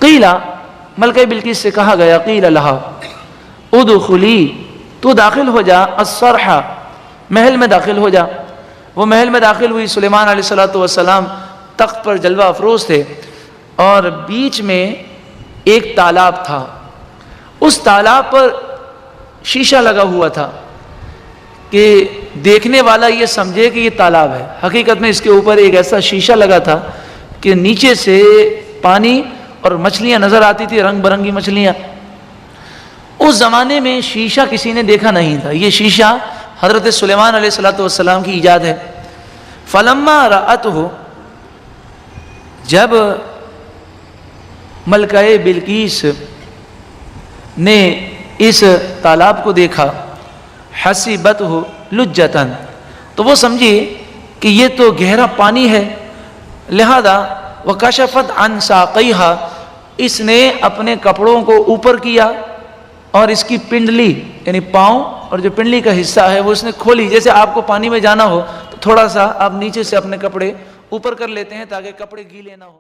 قیلا ملکہ بلقیس سے کہا گیا، قیل لہا ادخلی، تو داخل ہو جا، الصرح، محل میں داخل ہو جا۔ وہ محل میں داخل ہوئی۔ سلیمان علیہ السلام تخت پر جلوہ افروز تھے، اور بیچ میں ایک تالاب تھا۔ اس تالاب پر شیشہ لگا ہوا تھا کہ دیکھنے والا یہ سمجھے کہ یہ تالاب ہے، حقیقت میں اس کے اوپر ایک ایسا شیشہ لگا تھا کہ نیچے سے پانی اور مچھلیاں نظر آتی تھی، رنگ برنگی مچھلیاں۔ اس زمانے میں شیشہ کسی نے دیکھا نہیں تھا، یہ شیشہ حضرت سلیمان علیہ السلام کی ایجاد ہے۔ فلما رأتہ، جب ملکہ بلقیس نے اس تالاب کو دیکھا، حسبتہ لجۃ، تو وہ سمجھی کہ یہ تو گہرا پانی ہے، لہذا وکشفت عن ساقیہا، اس نے اپنے کپڑوں کو اوپر کیا اور اس کی پنڈلی یعنی پاؤں اور جو پنڈلی کا حصہ ہے وہ اس نے کھولی۔ جیسے آپ کو پانی میں جانا ہو تو تھوڑا سا آپ نیچے سے اپنے کپڑے اوپر کر لیتے ہیں تاکہ کپڑے گیلے نہ ہو۔